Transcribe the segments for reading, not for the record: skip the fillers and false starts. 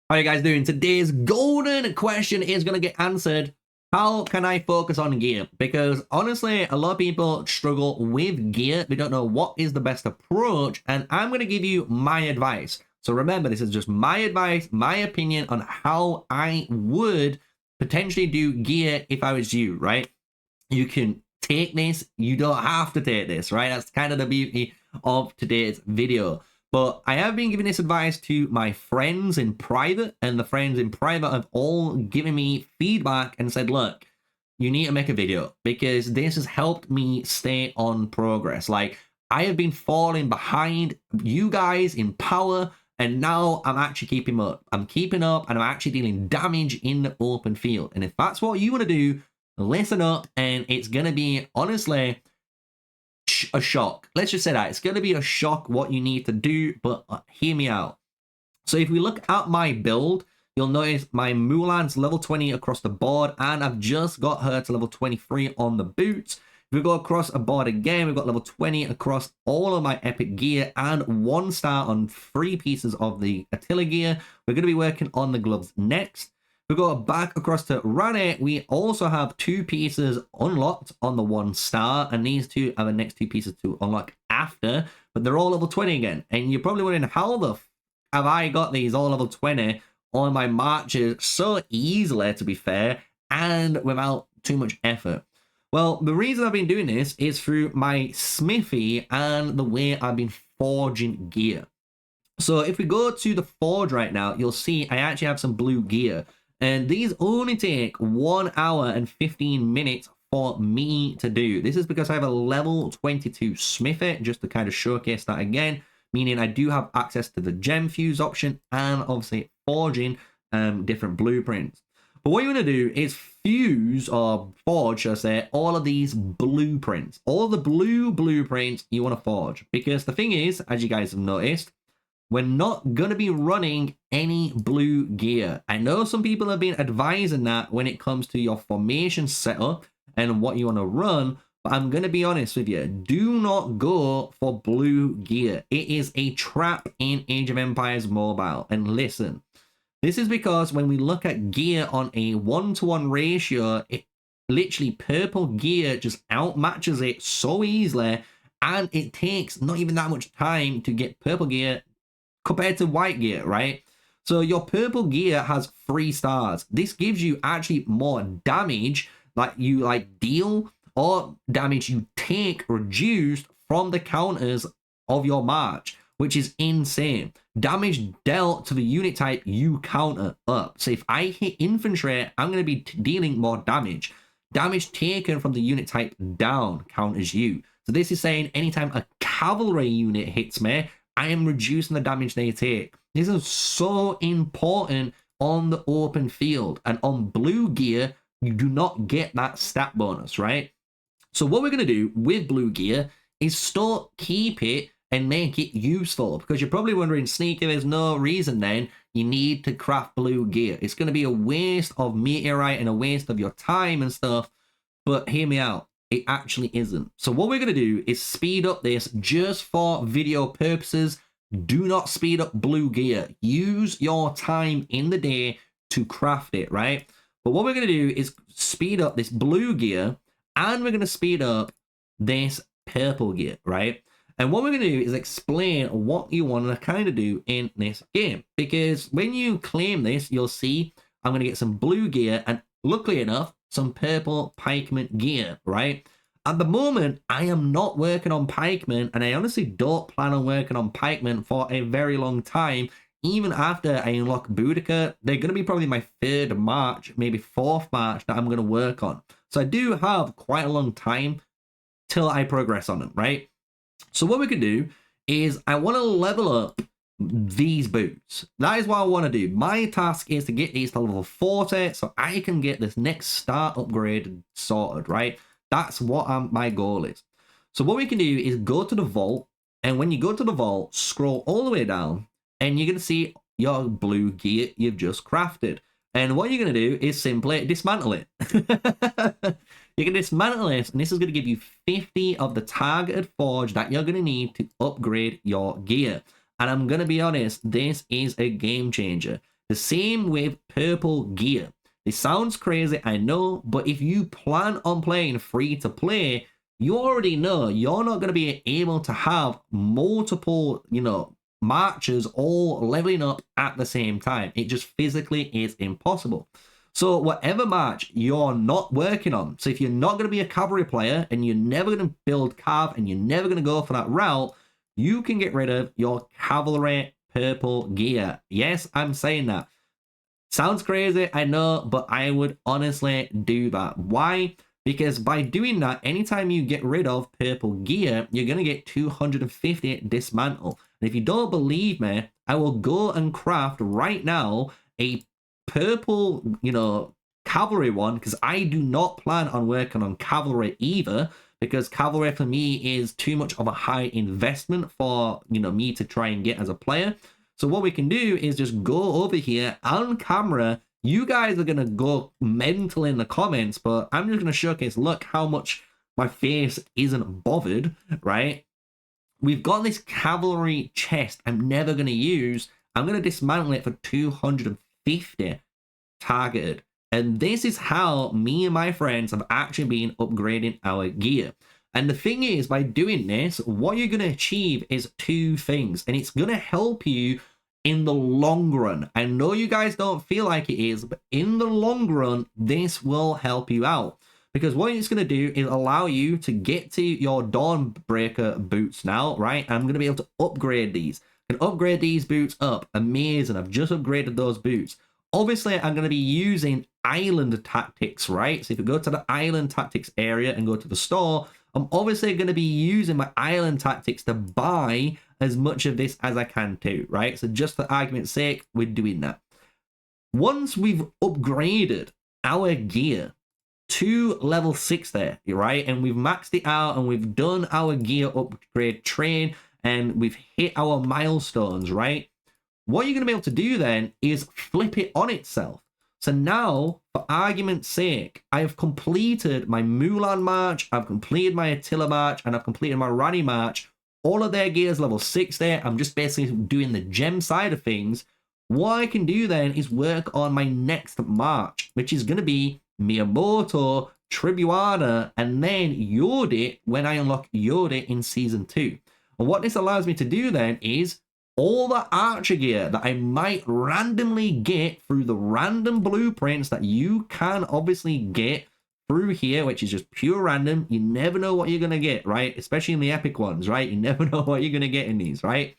How are you guys doing? Today's golden question is going to get answered. How can I focus on gear? Because honestly, a lot of people struggle with gear. They don't know what is the best approach. And I'm going to give you my advice. So remember, this is just my advice, my opinion on how I would potentially do gear if I was you, right? You can take this. You don't have to take this, right? That's kind of the beauty of today's video. But I have been giving this advice to my friends in private, and the friends in private have all given me feedback and said, look, you need to make a video because this has helped me stay on progress. Like, I have been falling behind you guys in power, and now I'm actually keeping up. I'm keeping up, and I'm actually dealing damage in the open field. And if that's what you want to do, listen up, and it's going to be, honestly, a shock. Let's just say that. It's going to be a shock what you need to do, but hear me out. So if we look at my build, you'll notice my Mulan's level 20 across the board, and I've just got her to level 23 on the boots. If we go across a board again, we've got level 20 across all of my epic gear and 1 star on 3 pieces of the Attila gear. We're going to be working on the gloves next. We go back across to Rane. We also have 2 pieces unlocked on the 1 star, and these 2 are the next 2 pieces to unlock after, but they're all level 20 again. And you're probably wondering, how the f have I got these all level 20 on my marches so easily, to be fair, and without too much effort? Well, the reason I've been doing this is through my smithy and the way I've been forging gear. So if we go to the forge right now, you'll see I actually have some blue gear. And these only take 1 hour and 15 minutes for me to do. This is because I have a level 22 smithy, just to kind of showcase that again, meaning I do have access to the gem fuse option and obviously forging different blueprints. But what you want to do is fuse, or forge, should I say, all of these blueprints. All the blue blueprints you want to forge. Because the thing is, as you guys have noticed, we're not going to be running any blue gear. I know some people have been advising that when it comes to your formation setup and what you want to run, but I'm going to be honest with you. Do not go for blue gear. It is a trap in Age of Empires Mobile. And listen, this is because when we look at gear on a 1-to-1 ratio, it literally, purple gear just outmatches it so easily, and it takes not even that much time to get purple gear compared to white gear, right? So your purple gear has 3 stars. This gives you actually more damage that you deal, or damage you take reduced from the counters of your march, which is insane. Damage dealt to the unit type you counter up. So if I hit infantry, I'm going to be dealing more damage. Damage taken from the unit type down counters you. So this is saying anytime a cavalry unit hits me, I am reducing the damage they take. This is so important on the open field. And on blue gear, you do not get that stat bonus, right? So what we're going to do with blue gear is still keep it and make it useful. Because you're probably wondering, Sneaky, there's no reason then you need to craft blue gear. It's going to be a waste of meteorite and a waste of your time and stuff. But hear me out. It actually isn't. So what we're going to do is speed up this just for video purposes. Do not speed up blue gear. Use your time in the day to craft it, right? But what we're going to do is speed up this blue gear, and we're going to speed up this purple gear, right? And what we're going to do is explain what you want to kind of do in this game. Because when you claim this, you'll see I'm going to get some blue gear, and luckily enough, some purple pikeman gear, right? At the moment, I am not working on pikemen, and I honestly don't plan on working on pikemen for a very long time. Even after I unlock Boudica, they're going to be probably my 3rd march, maybe 4th march that I'm going to work on. So I do have quite a long time till I progress on them, right? So what we can do is I want to level up these boots. That is what I want to do. My task is to get these to level 40 so I can get this next star upgrade sorted, right? That's what my goal is. So what we can do is go to the vault, and when you go to the vault, scroll all the way down, and you're going to see your blue gear you've just crafted. And what you're going to do is simply dismantle it. You can dismantle this, and this is going to give you 50 of the targeted forge that you're going to need to upgrade your gear. And I'm going to be honest, this is a game changer. The same with purple gear. This sounds crazy, I know, but if you plan on playing free to play, you already know you're not going to be able to have multiple, marches all leveling up at the same time. It just physically is impossible. So whatever march you're not working on, so if you're not going to be a cavalry player and you're never going to build cav and you're never going to go for that route, you can get rid of your cavalry purple gear. Yes, I'm saying that. Sounds crazy, I know, but I would honestly do that. Why? Because by doing that, anytime you get rid of purple gear, you're going to get 250 dismantle. And if you don't believe me, I will go and craft right now a purple, cavalry one, because I do not plan on working on cavalry either, because cavalry for me is too much of a high investment for, me to try and get as a player. So what we can do is just go over here on camera. You guys are going to go mental in the comments, but I'm just going to showcase, look how much my face isn't bothered, right? We've got this cavalry chest I'm never going to use. I'm going to dismantle it for 250 targeted. And this is how me and my friends have actually been upgrading our gear. And the thing is, by doing this, what you're going to achieve is two things. And it's going to help you in the long run. I know you guys don't feel like it is, but in the long run, this will help you out. Because what it's going to do is allow you to get to your Dawnbreaker boots now, right? I'm going to be able to upgrade these. I can upgrade these boots up. Amazing. I've just upgraded those boots. Obviously, I'm going to be using island tactics, right? So if you go to the island tactics area and go to the store, I'm obviously going to be using my island tactics to buy as much of this as I can too, right? So just for argument's sake, we're doing that. Once we've upgraded our gear to level 6 there, right? And we've maxed it out and we've done our gear upgrade train and we've hit our milestones, right? What you're going to be able to do then is flip it on itself. So now, for argument's sake, I have completed my Mulan March, I've completed my Attila March, and I've completed my Rani March. All of their gears level 6 there. I'm just basically doing the gem side of things. What I can do then is work on my next march, which is going to be Miyamoto, Tribuana, and then Yodi when I unlock Yodi in Season 2. And what this allows me to do then is all the archer gear that I might randomly get through the random blueprints that you can obviously get through here, which is just pure random. You never know what you're going to get, right? Especially in the epic ones, right? You never know what you're going to get in these, right?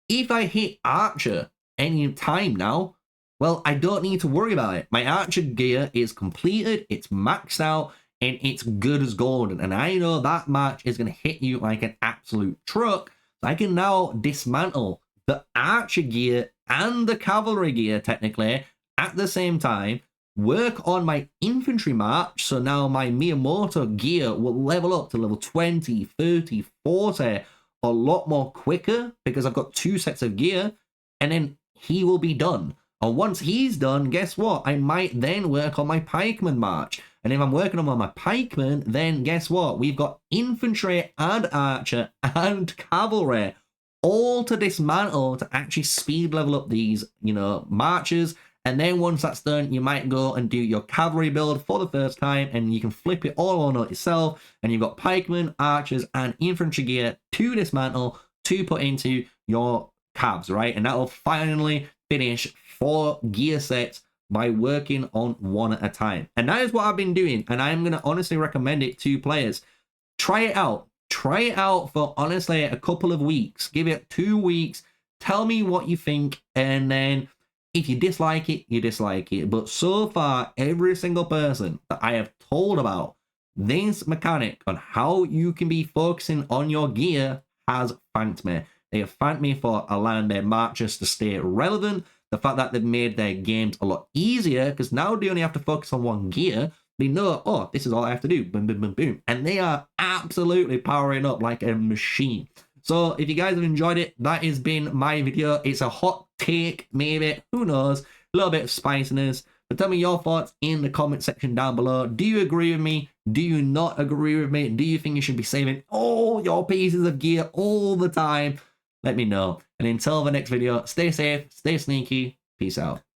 If I hit archer any time now, well, I don't need to worry about it. My archer gear is completed, it's maxed out, and it's good as golden. And I know that match is going to hit you like an absolute truck. I can now dismantle the archer gear and the cavalry gear, technically, at the same time, work on my infantry march, so now my Miyamoto gear will level up to level 20, 30, 40, a lot more quicker, because I've got 2 sets of gear, and then he will be done. And once he's done, guess what? I might then work on my pikeman march. And if I'm working on my pikeman, then guess what? We've got infantry and archer and cavalry all to dismantle to actually speed level up these, marches. And then once that's done, you might go and do your cavalry build for the first time, and you can flip it all on yourself. And you've got pikemen, archers, and infantry gear to dismantle to put into your cabs, right? And that will finally finish 4 gear sets by working on one at a time. And that is what I've been doing, and I'm going to honestly recommend it to players. Try it out. Try it out for honestly a couple of weeks. Give it 2 weeks. Tell me what you think, and then if you dislike it, you dislike it. But so far, every single person that I have told about this mechanic on how you can be focusing on your gear has thanked me. They have thanked me for allowing their marches to stay relevant. The fact that they've made their games a lot easier, because now they only have to focus on one gear. They know, oh, this is all I have to do. Boom, boom, boom, boom. And they are absolutely powering up like a machine. So if you guys have enjoyed it, that has been my video. It's a hot take, maybe. Who knows? A little bit of spiciness. But tell me your thoughts in the comment section down below. Do you agree with me? Do you not agree with me? Do you think you should be saving all your pieces of gear all the time? Let me know. And until the next video, stay safe, stay sneaky. Peace out.